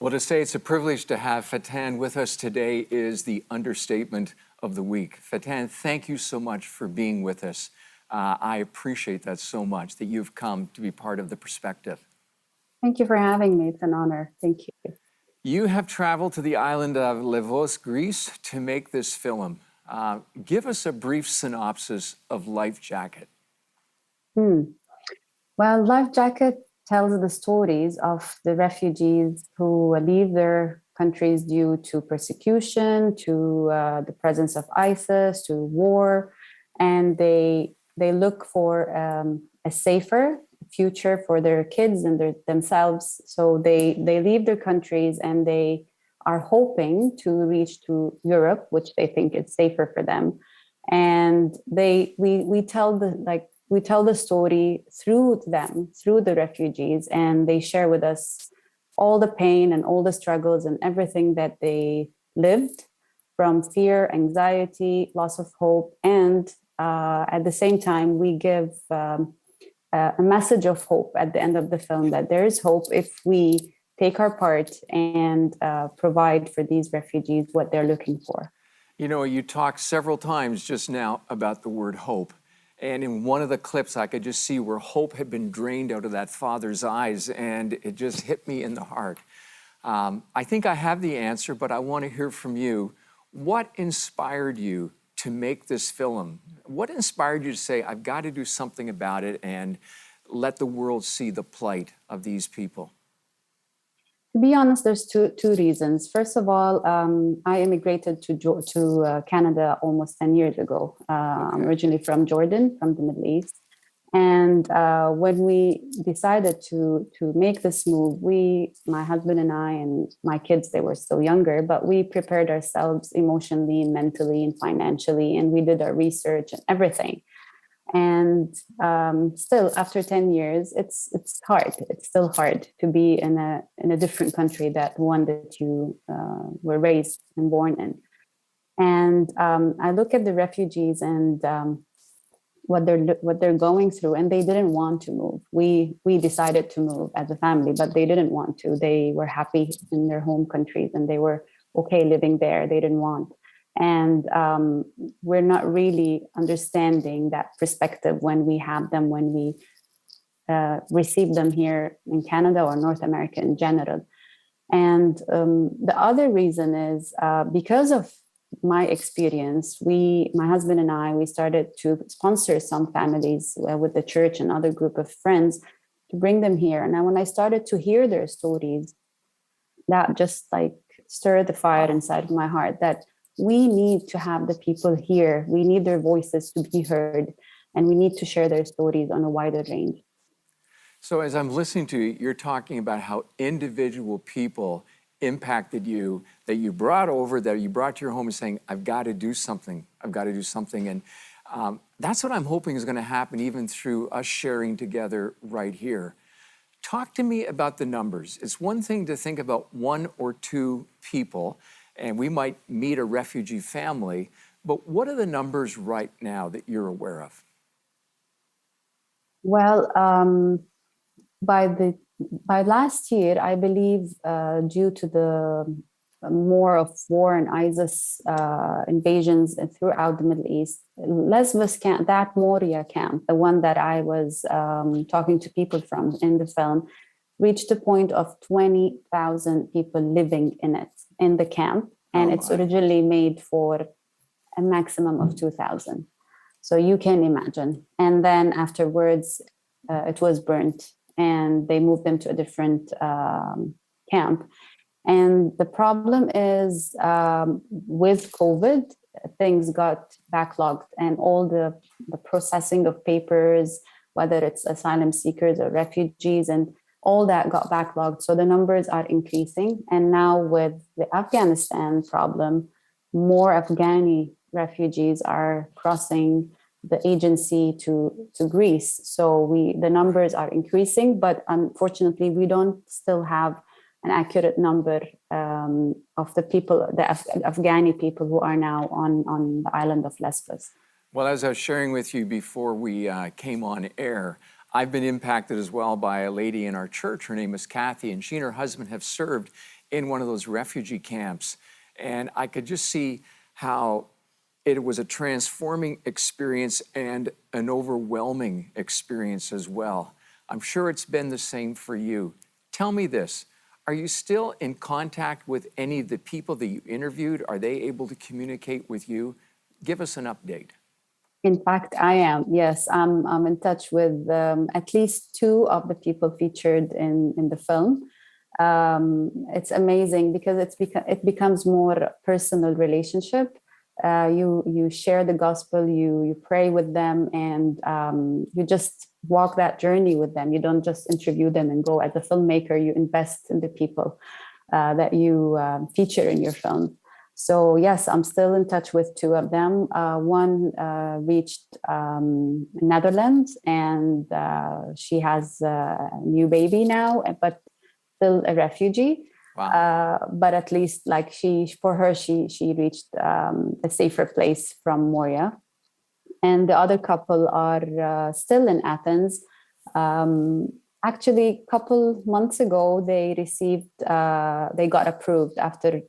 Well, to say it's a privilege to have Faten with us today is the understatement of the week. Faten, thank you so much for being with us. I appreciate that so much, that you've come to be part of the perspective. Thank you for having me. It's an honor. Thank you. You have traveled to the island of Lesbos, Greece, to make this film. Give us a brief synopsis of Lifejacket. Well, Lifejacket tells the stories of the refugees who leave their countries due to persecution, to the presence of ISIS, to war, and they look for a safer future for their kids and themselves. So they leave their countries and they are hoping to reach to Europe, which they think is safer for them. And we tell the story through them, through the refugees, and they share with us all the pain and all the struggles and everything that they lived, from fear, anxiety, loss of hope, and at the same time, we give a message of hope at the end of the film, that there is hope if we take our part and provide for these refugees what they're looking for. You know, you talked several times just now about the word hope. And in one of the clips, I could just see where hope had been drained out of that father's eyes, and it just hit me in the heart. I think I have the answer, but I want to hear from you. What inspired you to make this film? What inspired you to say, I've got to do something about it and let the world see the plight of these people? To be honest, there's two reasons. First of all, I immigrated to Canada almost 10 years ago. I'm originally from Jordan, from the Middle East. And when we decided to make this move, my husband and I and my kids, they were still younger, but we prepared ourselves emotionally and mentally and financially, and we did our research and everything. And still, after 10 years, it's hard. It's still hard to be in a different country, that one that you were raised and born in. And I look at the refugees and what they're going through, and they didn't want to move. We decided to move as a family, but they didn't want to. They were happy in their home countries and they were okay living there. They didn't want. And we're not really understanding that perspective when we have them, when we receive them here in Canada or North America in general. And the other reason is because of my experience, my husband and I, we started to sponsor some families with the church and other group of friends to bring them here. And when I started to hear their stories, that just like stirred the fire inside of my heart, that we need to have the people here. We need their voices to be heard, and we need to share their stories on a wider range. So as I'm listening to you, you're talking about how individual people impacted you, that you brought over, that you brought to your home and saying, I've got to do something. I've got to do something. And that's what I'm hoping is going to happen even through us sharing together right here. Talk to me about the numbers. It's one thing to think about one or two people, and we might meet a refugee family, but what are the numbers right now that you're aware of? Well, by last year, I believe, due to the more of war and ISIS invasions throughout the Middle East, Lesbos camp, that Moria camp, the one that I was talking to people from in the film, reached a point of 20,000 people living in the camp. And it's originally made for a maximum of 2,000. So you can imagine. And then afterwards, it was burnt and they moved them to a different camp. And the problem is with COVID, things got backlogged, and all the processing of papers, whether it's asylum seekers or refugees, and all that got backlogged. So the numbers are increasing. And now with the Afghanistan problem, more Afghani refugees are crossing the agency to Greece. So the numbers are increasing, but unfortunately, we don't still have an accurate number of the people, the Afghani people who are now on the island of Lesbos. Well, as I was sharing with you before we came on air, I've been impacted as well by a lady in our church. Her name is Kathy, and she and her husband have served in one of those refugee camps. And I could just see how it was a transforming experience and an overwhelming experience as well. I'm sure it's been the same for you. Tell me this, are you still in contact with any of the people that you interviewed? Are they able to communicate with you? Give us an update. In fact, I am. Yes, I'm in touch with at least two of the people featured in the film. It's amazing because it becomes more personal relationship. You share the gospel, you pray with them, and you just walk that journey with them. You don't just interview them and go. As a filmmaker, you invest in the people that you feature in your film. So yes, I'm still in touch with two of them. One reached Netherlands, and she has a new baby now, but still a refugee. Wow. But at least, like she reached a safer place from Moria. And the other couple are still in Athens. Actually, a couple months ago, they got approved after,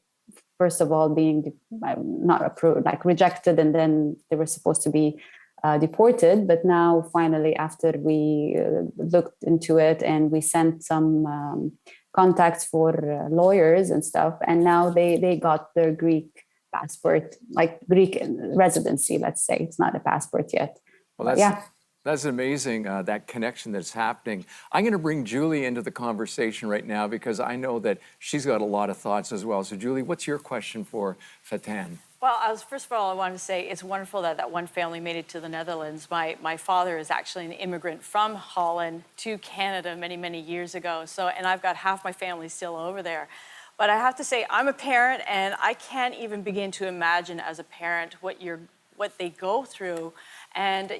first of all, being not approved, like rejected, and then they were supposed to be deported. But now, finally, after we looked into it and we sent some contacts for lawyers and stuff, and now they got their Greek passport, like Greek residency, let's say. It's not a passport yet. Well, that's amazing, that connection that's happening. I'm going to bring Julie into the conversation right now because I know that she's got a lot of thoughts as well. So, Julie, what's your question for Faten? Well, first of all, I wanted to say it's wonderful that one family made it to the Netherlands. My father is actually an immigrant from Holland to Canada many, many years ago. And I've got half my family still over there. But I have to say, I'm a parent, and I can't even begin to imagine as a parent what they go through. And,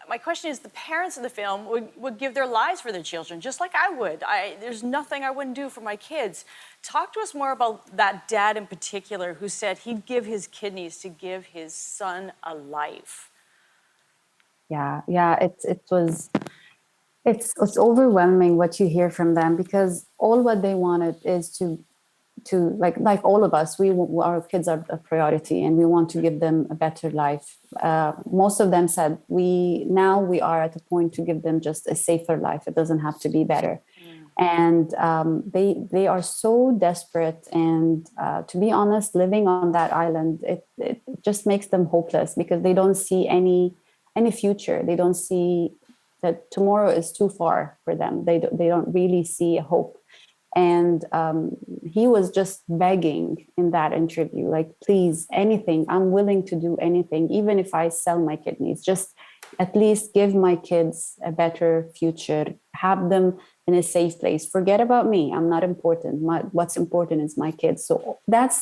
my question is, the parents in the film would give their lives for their children, just like I would. There's nothing I wouldn't do for my kids. Talk to us more about that dad in particular who said he'd give his kidneys to give his son a life. Yeah, it's overwhelming what you hear from them, because all what they wanted is to like all of us, our kids are a priority, and we want to give them a better life. Most of them said we are at a point to give them just a safer life. It doesn't have to be better. And they are so desperate. And to be honest, living on that island, it just makes them hopeless, because they don't see any future. They don't see that tomorrow is too far for them. They don't really see a hope. And he was just begging in that interview, like, please, anything, I'm willing to do anything, even if I sell my kidneys, just at least give my kids a better future, have them in a safe place. Forget about me. I'm not important. What's important is my kids. So that,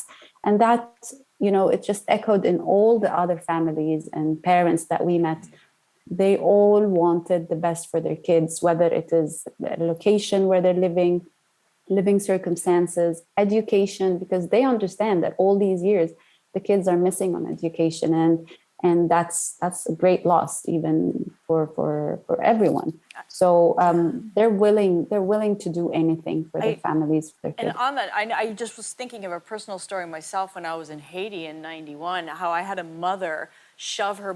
it just echoed in all the other families and parents that we met. They all wanted the best for their kids, whether it is the location where they're living circumstances, education, because they understand that all these years the kids are missing on education, and that's a great loss even for everyone. So they're willing to do anything for their families, for their kids. And on that, I just was thinking of a personal story myself when I was in Haiti in '91, how I had a mother shove her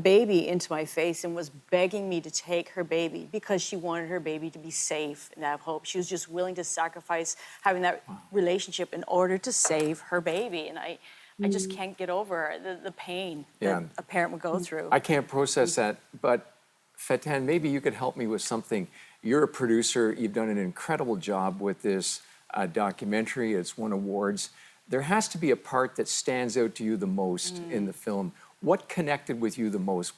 baby into my face and was begging me to take her baby because she wanted her baby to be safe and have hope. She was just willing to sacrifice having that relationship in order to save her baby. And I just can't get over the pain that a parent would go through. I can't process that, but Faten, maybe you could help me with something. You're a producer. You've done an incredible job with this documentary. It's won awards. There has to be a part that stands out to you the most in the film. What connected with you the most?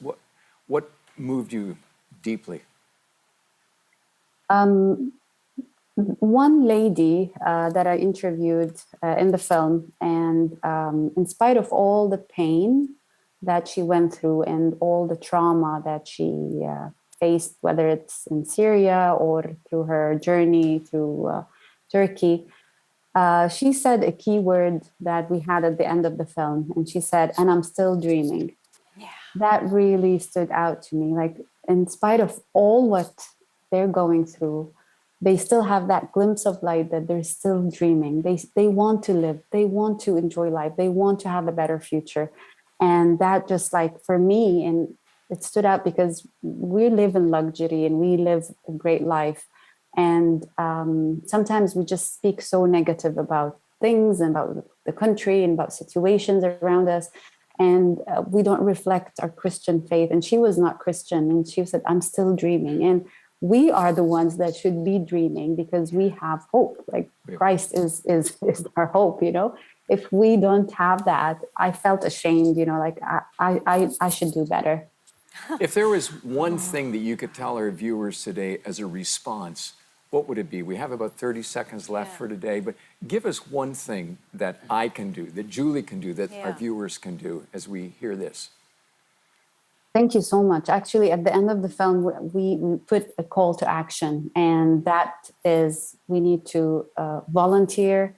What moved you deeply? One lady that I interviewed in the film, and in spite of all the pain that she went through and all the trauma that she faced, whether it's in Syria or through her journey through Turkey, she said a key word that we had at the end of the film, and she said, "And I'm still dreaming." Yeah. That really stood out to me. Like, in spite of all what they're going through, they still have that glimpse of light, that they're still dreaming. They want to live. They want to enjoy life. They want to have a better future. And that just like for me, and it stood out because we live in luxury and we live a great life. And sometimes we just speak so negative about things and about the country and about situations around us. And we don't reflect our Christian faith. And she was not Christian. And she said, I'm still dreaming. And we are the ones that should be dreaming because we have hope. Like Christ is our hope, you know. If we don't have that, I felt ashamed, you know, like I should do better. If there was one thing that you could tell our viewers today as a response, what would it be? We have about 30 seconds left for today, but give us one thing that I can do, that Julie can do, that our viewers can do as we hear this. Thank you so much. Actually, at the end of the film, we put a call to action, and that is we need to volunteer,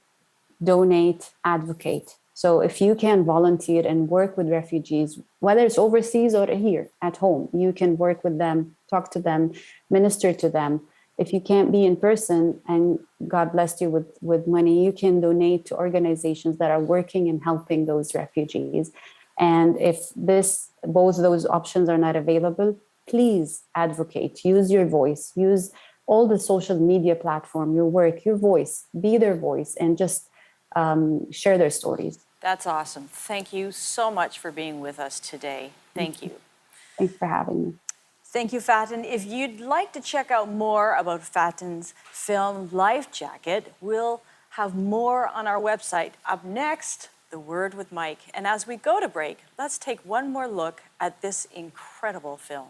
donate, advocate. So if you can volunteer and work with refugees, whether it's overseas or here at home, you can work with them, talk to them, minister to them. If you can't be in person and God blessed you with money, you can donate to organizations that are working and helping those refugees. And if both those options are not available, please advocate, use your voice, use all the social media platform, your work, your voice, be their voice, and just share their stories. That's awesome. Thank you so much for being with us today. Thank you. Thanks for having me. Thank you, Faten. If you'd like to check out more about Faten's film Lifejacket, we'll have more on our website. Up next, The Word with Mike. And as we go to break, let's take one more look at this incredible film.